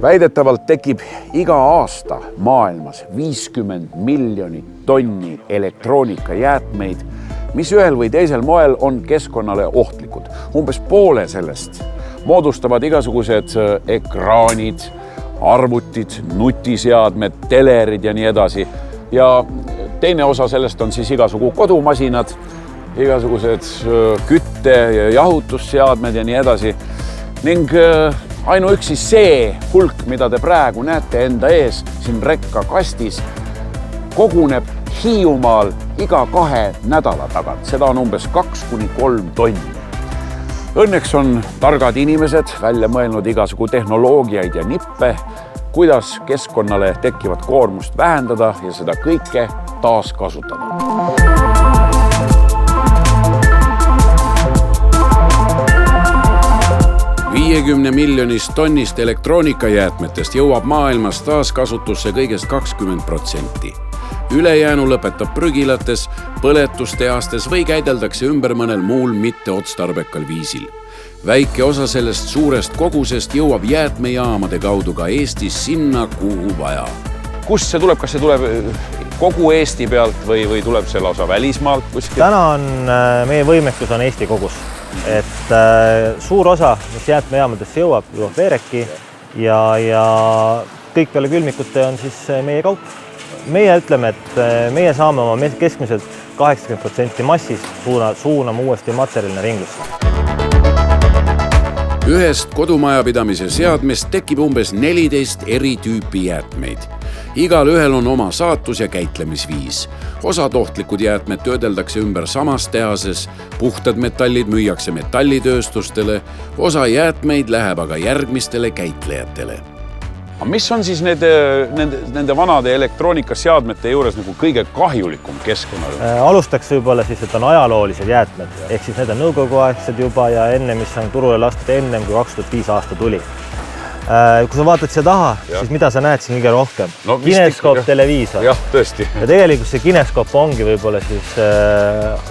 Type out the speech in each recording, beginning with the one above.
Väidetavalt tekib iga aasta maailmas 50 miljonit tonni elektroonikajäätmeid, mis ühel või teisel moel on keskkonnale ohtlikud. Umbes poole sellest moodustavad igasugused ekraanid, arvutid, nutiseadmed, telerid ja nii edasi. Ja teine osa sellest on siis igasugu kodumasinad, igasugused kütte- ja jahutusseadmed ja nii edasi. Ning ainuüksi see hulk, mida te praegu näete enda ees siin rekkakastis, koguneb Hiiumaal iga 2 nädala tagant. Seda on umbes 2–3 tonni. Õnneks on targad inimesed välja mõelnud igasugu tehnoloogiaid ja nippe, kuidas keskkonnale tekkivat koormust vähendada ja seda kõike taaskasutada. 50 miljonist tonnist elektroonikajäätmetest jõuab maailmas taaskasutusse kõigest 20%. Ülejäänu lõpetab prügilates, põletustehastes või käideldakse ümber mõnel muul mitteotstarbekal viisil. Väike osa sellest suurest kogusest jõuab jäätmejaamade kaudu ka Eestis sinna, kuhu vaja. Kust see tuleb? Kas see tuleb kogu Eesti pealt või tuleb see lausa välismaalt kuskil? Täna on meie võimekus on Eesti kogus. Et suur osa, mis jäätmejaamadesse jõuab veereki ja kõik peale külmikute on siis meie kaup. Meie ütleme, et meie saame oma keskmiselt 80% massist suunama uuesti materjalina ringlusse. Ühest kodumajapidamise seadmest tekib umbes 14 eri tüüpi jäätmeid. Igal ühel on oma saatus ja käitlemisviis. Osad ohtlikud jäätmed töödeldakse ümber samas tehases, puhtad metallid müüakse metallitööstustele, osa jäätmeid läheb aga järgmistele käitlejatele. Mis on siis nende vanade elektroonikaseadmete juures nagu kõige kahjulikum keskkonnale? Alustaks võib-olla siis, et on ajaloolised jäätmed, ehk siis need on nõukoguaegsed juba ja enne, mis on turule lastud ennem, kui 2005 aasta tuli. Kui sa vaatad siia taha, siis mida sa näed siin kõige rohkem? Kineskoop, televiisor. Jah, tõesti. Ja tegelikult see kineskoop ongi võib-olla siis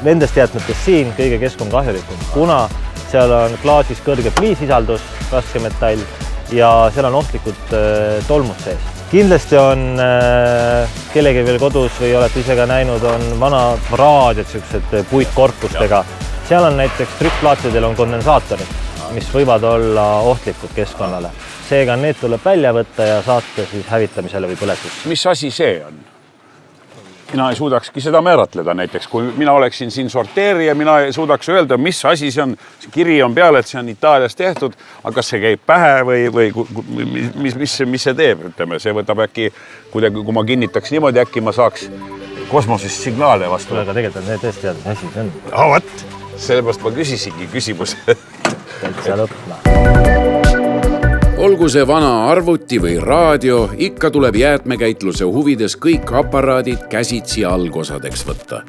nendest jäätmetest siin kõige keskkonnakahjulikum, kuna seal on klaasis kõrge pliisisaldus, raske metall ja seal on ohtlikud tolmud sees. Kindlasti on kellegi veel kodus või olete ise ka näinud, on vanad raadiod sellised puitkorpustega. Seal on näiteks trükkplaatidel on kondensaatorid, mis võivad olla ohtlikud keskkonnale. Seega need tuleb välja võtta ja saata siis hävitamisele või põletusse. Mis asi see on? Mina ei suudakski seda määratleda näiteks. Kui mina oleksin siin sorteerija, mina ei suudaks öelda, mis asi see on. See kiri on peal, et see on Itaalias tehtud, aga kas see käib pähe või mis see teeb? Ütleme, see võtab äkki, kui ma kinnitaks niimoodi, äkki ma saaks kosmosest signaale vastu. Aga tegelikult on need tõesti teada, mis asi see on. Võt, sellepärast ma küsisingi küsimuse. Täitsa lõpna. Olgu see vana arvuti või raadio, ikka tuleb jäätmekäitluse huvides kõik aparaadid käsitsi algosadeks võtta.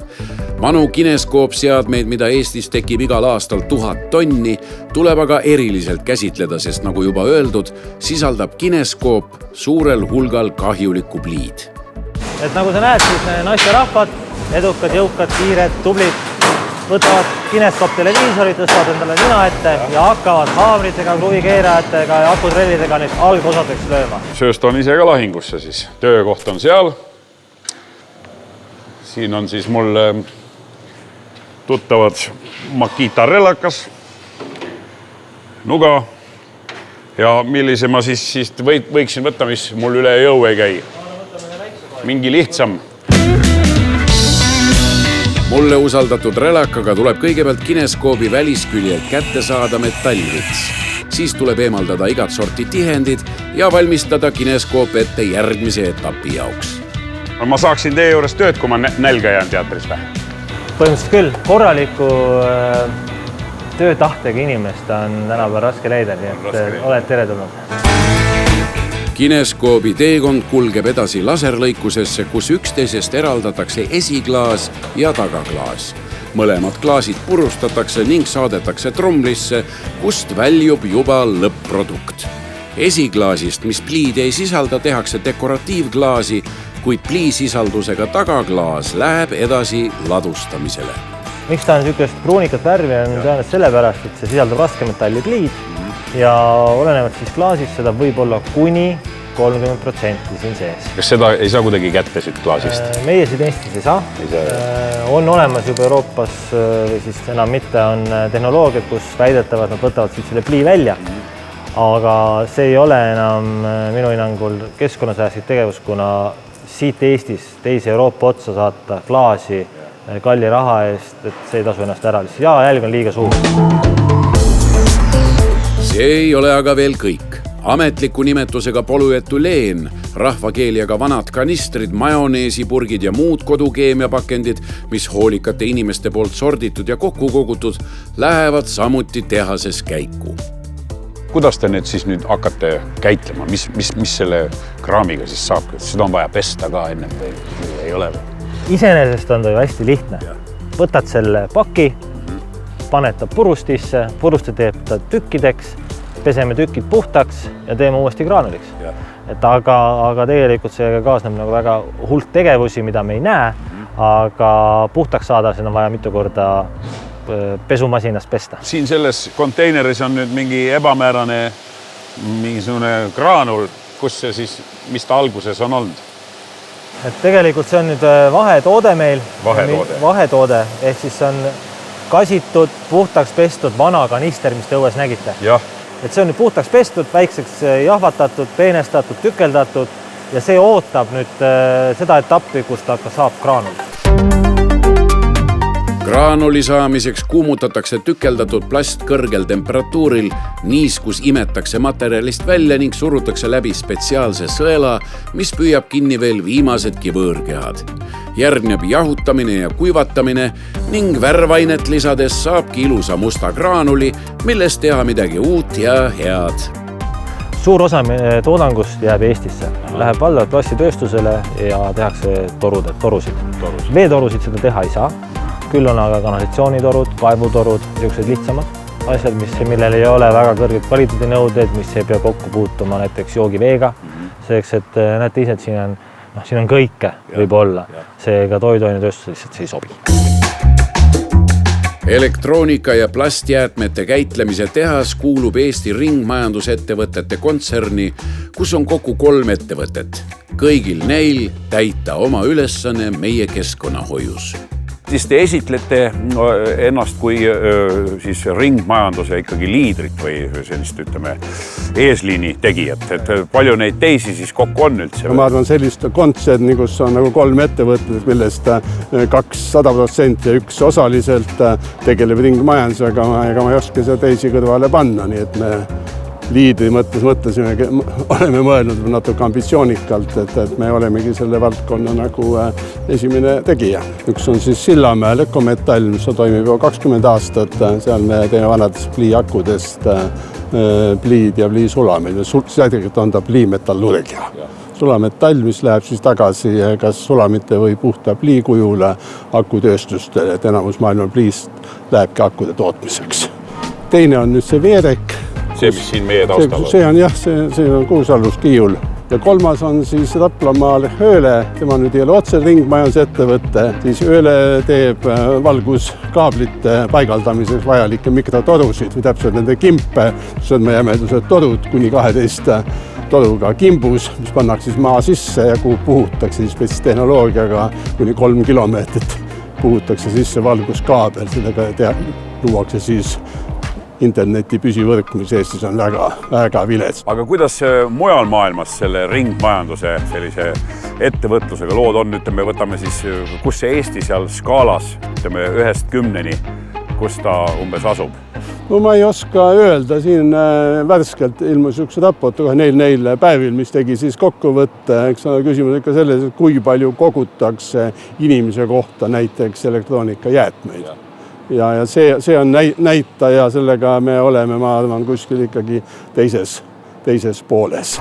Vanu kineskoopseadmeid, mida Eestis tekib igal aastal 1000 tonni, tuleb aga eriliselt käsitleda, sest nagu juba öeldud, sisaldab kineskoop suurel hulgal kahjulikku pliid. Et nagu sa näed, siis naisterahvad, edukad, jõukad, kiired, tublid, võtavad kineskoop televiisori, tõstavad endale nina ette ja hakkavad haamritega, kruvikeerajatega ja akutrellidega neid algosadeks lööma. Sööst on ise ka lahingusse siis. Töökoht on seal. Siin on siis mul tuttavad Makita relakas, nuga ja millise ma siis võiksin võtta, mis mul üle jõu ei käi. Mingi lihtsam. Mulle usaldatud relakaga tuleb kõigepealt kineskoobi välisküljelt kätte saada metallvits. Siis tuleb eemaldada igat sorti tihendid ja valmistada kineskoop ette järgmise etapi jaoks. Ma saaksin teie juures tööd, kui ma nälga jään teatris vähe? Põhimõtteliselt küll. Korraliku töötahtega inimest on tänapäeval raske leida, nii et oled teretulnud. Kineskoobi teekond kulgeb edasi laserlõikusesse, kus üksteisest eraldatakse esiklaas ja tagaklaas. Mõlemad klaasid purustatakse ning saadetakse trumlisse, kust väljub juba lõpp-produkt. Esiklaasist, mis pliid ei sisalda, tehakse dekoratiivklaasi, kuid pliisisaldusega tagaklaas läheb edasi ladustamisele. Miks ta on niisugust pruunikat värvi on tõenäoliselt sellepärast, et see sisaldab raske metalli pliid ja olenevalt siis klaasist seda võib olla kuni 30% siin sees. Kas seda ei saa kuidagi kätte siit klaasist? Meie siin Eestis ei saa. On olemas juba Euroopas või siis enam mitte on tehnoloogiad, kus väidetavad, nad võtavad siit selle plii välja. Aga see ei ole enam minu hinnangul keskkonnasäästlik tegevus, kuna siit Eestis teise Euroopa otsa saata klaasi kalli raha eest, et see ei tasu ennast ära. Jälg on liiga suur. See ei ole aga veel kõik. Ametliku nimetusega polüetüleen, rahvakeeli aga vanad kanistrid, majoneesipurgid ja muud kodukeemiapakendid, mis hoolikate inimeste poolt sorditud ja kokku kogutud, lähevad samuti tehases käiku. Kuidas te need siis nüüd hakkate käitlema? Mis selle kraamiga siis saab? Seda on vaja pesta ka enne või ei ole? Iseenesest on ta ju hästi lihtne. Võtad selle paki, paned ta purustisse, puruste teeb ta tükkideks, peseme tükid puhtaks ja teeme uuesti graanuliks. Aga tegelikult see kaasneb nagu väga hulk tegevusi, mida me ei näe, aga puhtaks saada, seda on vaja mitu korda pesumasinas pesta. Siin selles konteineris on nüüd mingi ebamäärane mingisugune graanul, kus see siis, mis ta alguses on olnud? Tegelikult see on nüüd vahetoode meil. Vahetoode, ehk siis on kasitud, puhtaks pestud vana kanister, mis te õues nägite. Et see on nüüd puhtaks pestud, väikseks jahvatatud, peenestatud, tükeldatud ja see ootab nüüd seda etappi, kus ta saab graanul. Graanuli saamiseks kuumutatakse tükeldatud plast kõrgel temperatuuril, niiskus imetakse materjalist välja ning surutakse läbi spetsiaalse sõela, mis püüab kinni veel viimasedki võõrkehad. Järgneb jahutamine ja kuivatamine ning värvainet lisades saabki ilusa musta graanuli, millest teha midagi uut ja head. Suur osa toodangust jääb Eestisse. Läheb valdavalt plastitööstusele ja tehakse torusid. Veetorusid seda teha ei saa. Küll on aga kanalisatsioonitorud, kaevutorud, niisugused lihtsamad asjad, millel ei ole väga kõrged kvaliteedinõuded, mis ei pea kokku puutuma näiteks joogiveega. Selleks, et näete ise, et siin on kõike võib olla. Seega toiduainetööstus lihtsalt see ei sobi. Elektroonika ja plastjäätmete käitlemise tehas kuulub Eesti ringmajandusettevõtete kontserni, kus on kokku 3 ettevõtet. Kõigil neil täita oma ülesanne meie keskkonnahoius. Siis te esitlete ennast kui siis ringmajanduse ikkagi liidrit või sellist, ütleme, eesliini tegijat. Et palju neid teisi siis kokku on üldse? Ma arvan sellist kontserni, kus on nagu 3 ettevõtted, millest 2 100% ja 1 osaliselt tegeleb ringmajandusega, ega ma ei oska seda teisi kõrvale panna, nii et me liidri mõtlesime, oleme mõelnud natuke ambitsioonikalt, et me olemegi selle valdkonna nagu esimene tegija. Üks on siis Sillamäel Ökometall, mis toimib juba 20 aastat, seal me teeme vanadest pliiakudest pliid ja pliisulameid. Tegelikult on ta pliimetallurgia. Sulametall, mis läheb siis tagasi kas sulamite või puhta pliikujule akutööstustele, et enamus maailma pliist lähebki akude tootmiseks. Teine on nüüd see Veerek. See, mis siin meie taustal on. See on jah, see on Kuusallus Kiiul. Ja 3. on siis Raplamaal Ööle, tema nüüd ei ole otse ringmajandusettevõte, siis Ööle teeb valguskaablite paigaldamiseks vajalikke mikrotorusid või täpselt nende kimpe, sõdmejämedused torud kuni 12 toruga kimbus, mis pannakse siis maa sisse ja kuhu puhutakse siis tehnoloogiaga kuni 3 kilomeetrit puhutakse sisse valguskaabel, sellega luuakse siis interneti püsivõrk, mis Eestis on väga vilets. Aga kuidas mujal maailmas selle ringmajanduse sellise ettevõtlusega lood on? Ütleme, võtame siis, kus see Eesti seal skaalas, ütleme 1-10, kus ta umbes asub? No ma ei oska öelda, siin värskelt ilmus üks raport neil päevil, mis tegi siis kokkuvõtte. Eks on küsimus ikka selles, et kui palju kogutakse inimese kohta näiteks elektroonika jäätmeid. Ja see on näitaja, sellega me oleme, ma arvan, kuskil ikkagi teises pooles.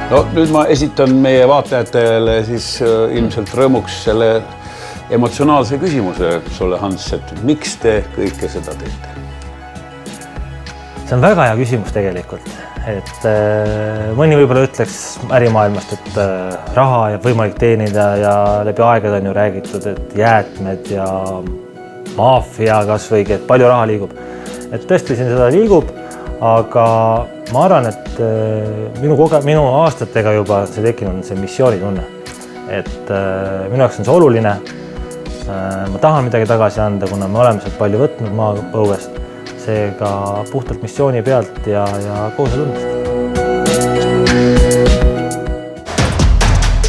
No nüüd ma esitan meie vaatajatele siis ilmselt rõõmuks selle emotsionaalse küsimuse sulle, Hans, et miks te kõike seda teete? See on väga hea küsimus tegelikult. Et mõni võib-olla ütleks ärimaailmast, et raha ja võimalik teenida ja läbi aegade on ju räägitud, et jäätmed ja maafia kasvõigi, et palju raha liigub. et tõesti siin seda liigub, aga ma arvan, et minu aastatega juba see tekkinud see missioonitunne. Et minu jaoks on see oluline. Ma tahan midagi tagasi anda, kuna me oleme sealt palju võtnud maapõuest. Seega puhtalt missiooni pealt ja kohusetundest.